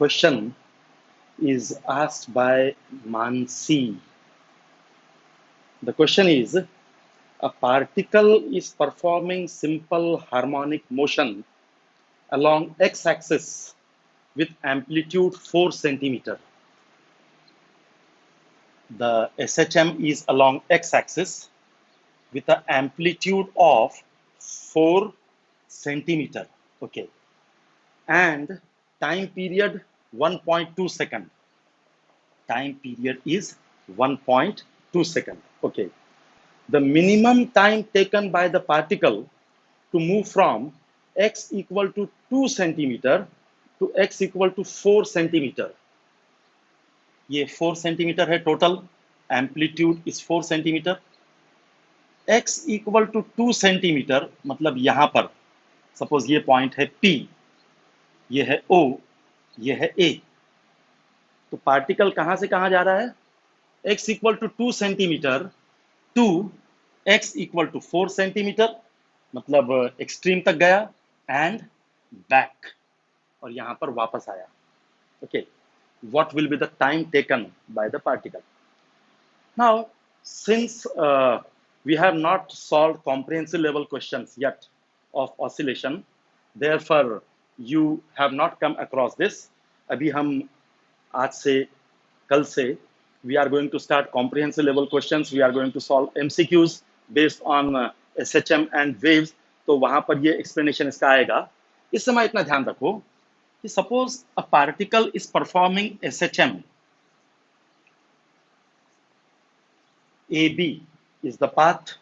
question is asked by Mansi. The question is, a particle is performing simple harmonic motion along x-axis with amplitude 4 centimeter. The SHM is along x-axis with an amplitude of 4 centimeter. Okay. And time period 1.2 second. Time period is 1.2 second. Okay. The minimum time taken by the particle to move from x equal to 2 centimeter to x equal to 4 centimeter. ये 4 centimetre है total, amplitude is 4 centimetre. x equal to 2 centimetre मतलब यहां पर suppose ये point है P, ये है O, ये है A. तो पार्टिकल कहां से कहां जा रहा है? x equal to 2 centimetre to x equal to 4 centimetre मतलब एक्सट्रीम तक गया एंड बैक, और यहां पर वापस आया. Okay. What will be the time taken by the particle? Now, since we have not solved comprehensive level questions yet of oscillation, therefore you have not come across this. अभी हम आज से कल से we are going to start comprehensive level questions. We are going to solve MCQs based on SHM and waves. तो वहां पर ये explanation इसका आएगा. इस समय इतना ध्यान रखो. Suppose a particle is performing SHM. AB is the path.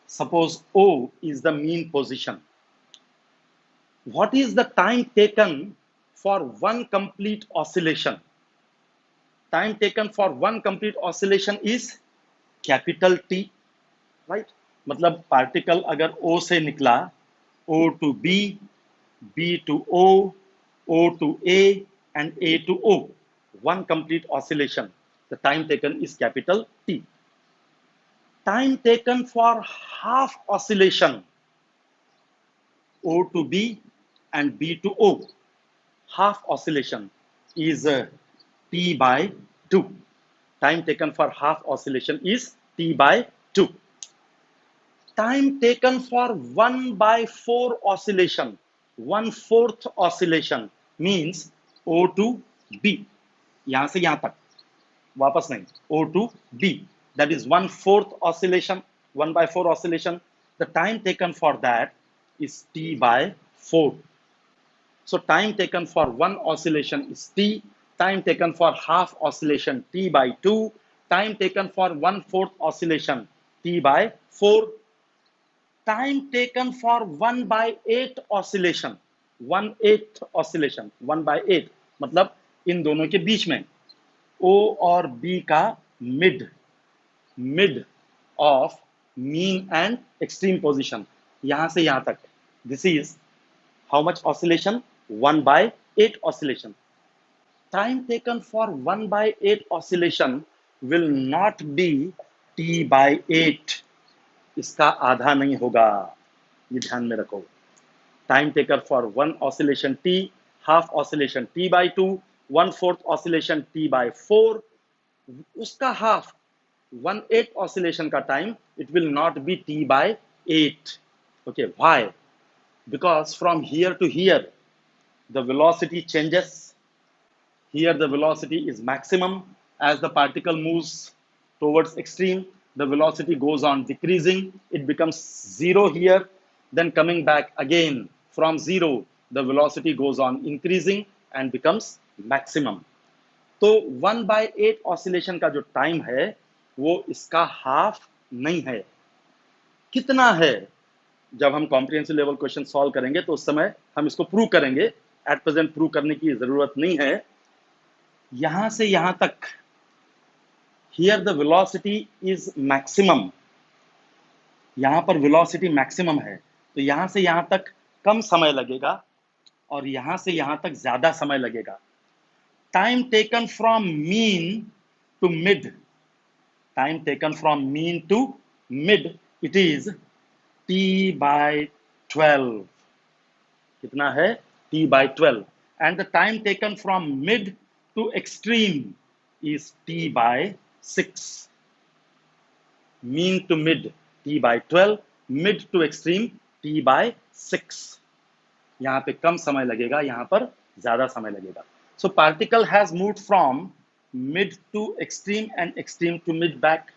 Suppose O is the mean position. What is the time taken for one complete oscillation? Time taken for one complete oscillation is capital T, right? मतलब particle अगर O से निकला, O to B, B to O, O to A and A to O, one complete oscillation. The time taken is capital T. Time taken for half oscillation, O to B and B to O, half oscillation is T by 2. Time taken for half oscillation is T by 2. Time taken for 1 by 4 oscillation, 1/4 oscillation means O to B. यहां से यहां तक, वापस नहीं, O to B. That is 1/4 oscillation, 1 by 4 oscillation. The time taken for that is T by 4. So time taken for one oscillation is T. Time taken for half oscillation T by 2. Time taken for 1/4 oscillation T by 4. Time taken for 1 by 8 oscillation, 1/8 oscillation, 1 by 8 मतलब इन दोनों के बीच में O और B का mid of mean and extreme position, यहां से यहां तक. This is how much oscillation? 1 by 8 oscillation. Time taken for 1 by 8 oscillation will not be T by 8. इसका आधा नहीं होगा, ये ध्यान में रखो. Time taken for one oscillation T, half oscillation T by 2, 1/4 oscillation T by 4. उसका half 1/8 oscillation का time, it will not be T by 8. Okay, why? Because from here to here, the velocity changes. Here the velocity is maximum. As the particle moves towards extreme, the velocity goes on decreasing. It becomes 0 here. Then coming back again from 0, the velocity goes on increasing and becomes maximum. तो 1 by 8 oscillation का जो time है वो इसका half नहीं है. कितना है? जब हम कॉम्प्रिहेंसिव लेवल क्वेश्चन सॉल्व करेंगे तो उस समय हम इसको प्रूव करेंगे. एट प्रेजेंट प्रूव करने की जरूरत नहीं है. यहां से यहां तक, here the velocity is maximum, यहां पर वेलोसिटी मैक्सिमम है, तो यहां से यहां तक कम समय लगेगा और यहां से यहां तक ज्यादा समय लगेगा. Time taken from mean to mid, time taken from mean to mid, it is T by 12. कितना है? T by 12. and the time taken from mid to extreme is t by 6. Mean to mid t by 12, mid to extreme t by 6. यहाँ पे कम समय लगेगा, यहाँ पर ज्यादा समय लगेगा. So particle has moved from mid to extreme and extreme to mid back,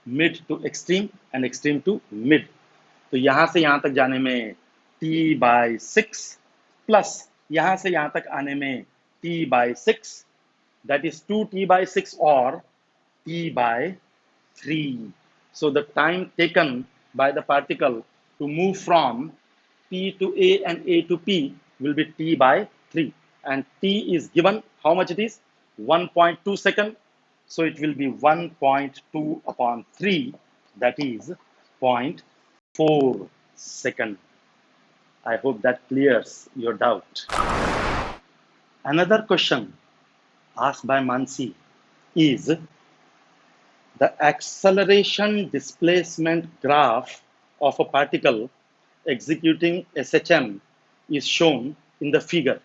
mid to extreme and extreme to mid. तो यहाँ से यहाँ तक जाने में t by 6 प्लस यहाँ से यहाँ तक आने में t by 6, that is 2t by 6 or t by 3. So the time taken by the particle to move from P to A and A to P will be t by 3. And t is given, how much it is? 1.2 second. So it will be 1.2 upon 3, that is 0.4 second. I hope that clears your doubt. Another question asked by Mansi is the acceleration displacement graph of a particle executing SHM is shown in the figure.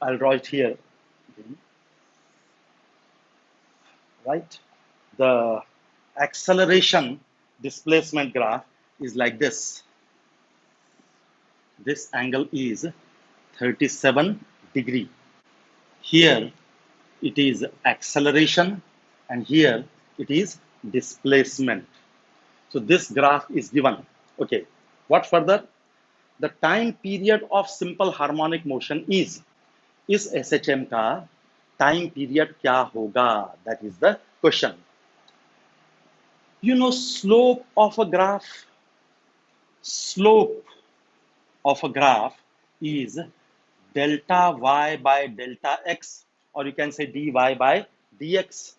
I'll draw it here. Right? The acceleration displacement graph is like this. This angle is 37 degree. Here it is acceleration and here it is displacement. So this graph is given. Okay, what further? The time period of simple harmonic motion is SHM का time period क्या होगा? That is the question. You know slope of a graph? Slope of a graph is delta y by delta x, or you can say dy by dx.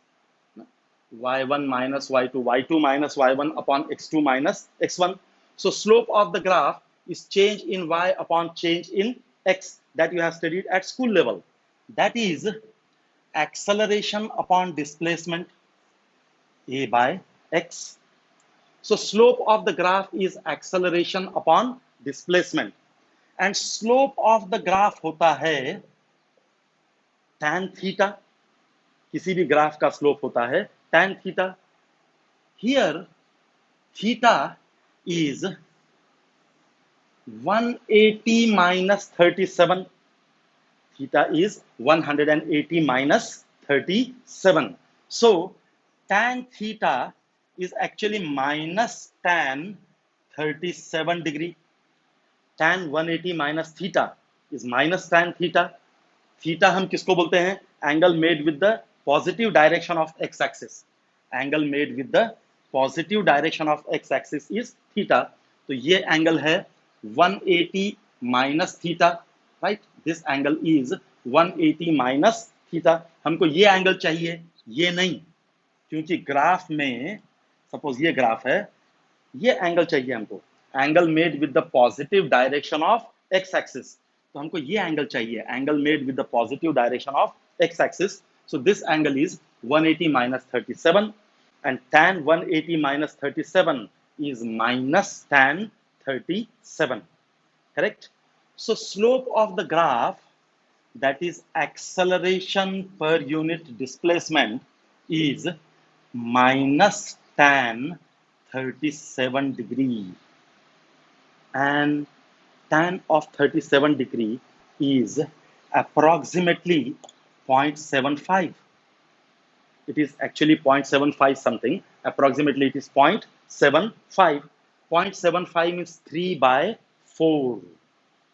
y1 minus y2, y2 minus y1 upon x2 minus x1. So slope of the graph is change in y upon change in x that you have studied at school level. That is acceleration upon displacement, a by x. So slope of the graph is acceleration upon displacement. And slope of the graph होता है tan theta. किसी भी graph का slope होता है tan theta. Here theta is 180 minus 37. Theta is 180 minus 37. So tan theta is actually minus tan 37 degree. Tan 180 minus theta is minus tan theta. Theta हम किसको बोलते हैं? Angle made with the positive direction of x-axis. Angle made with the positive direction of x-axis is theta. तो ये angle है 180 minus theta, right? This angle is 180 minus theta. हमको ये angle चाहिए, ये नहीं, क्योंकि ग्राफ में सपोज ये ग्राफ है, ये एंगल चाहिए हमको, angle made with the positive direction of x axis. तो हमको ये एंगल चाहिए, angle made with the positive direction of x axis. So this angle is 180 minus 37 and tan 180 minus 37 is minus tan 37. Correct? So slope of the graph, that is acceleration per unit displacement, is minus tan 37 degree, and tan of 37 degree is approximately 0.75. It is actually 0.75 something, approximately it is 0.75. 0.75 means 3 by 4.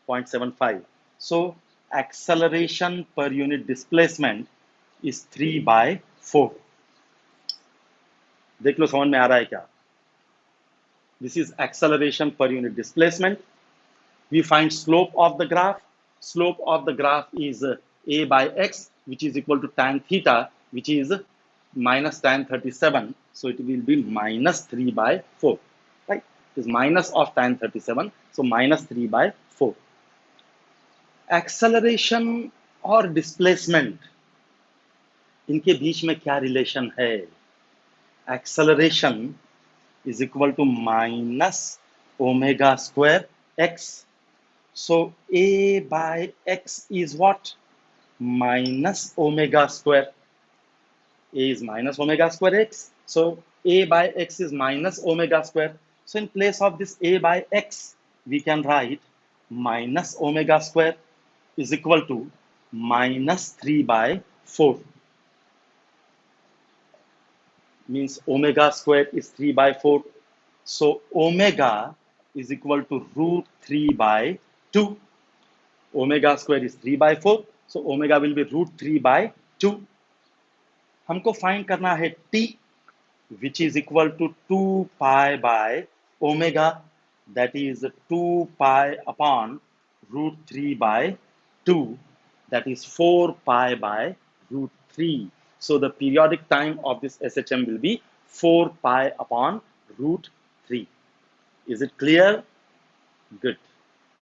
0.75. So acceleration per unit displacement is 3 by 4. देख लो समझ में आ रहा है क्या? This is acceleration per unit displacement. We find slope of the graph. Slope of the graph is a by x, which is equal to tan theta, which is minus tan 37. So it will be minus 3 by 4. Right? It is minus of tan 37. So minus 3 by 4. Acceleration और displacement, इनके बीच में क्या relation है? Acceleration is equal to minus omega square x. So a by x is what? Minus omega square. A is minus omega square x. So a by x is minus omega square. So in place of this a by x, we can write minus omega square is equal to minus 3 by 4. Means omega square is 3 by 4. So omega is equal to root 3 by 2. Omega square is 3 by 4. So omega will be root 3 by 2. हमको find करना है t, which is equal to 2 pi by omega, that is 2 pi upon root 3 by 2, that is 4 pi by root 3. So the periodic time of this SHM will be 4 pi upon root 3. Is it clear? Good.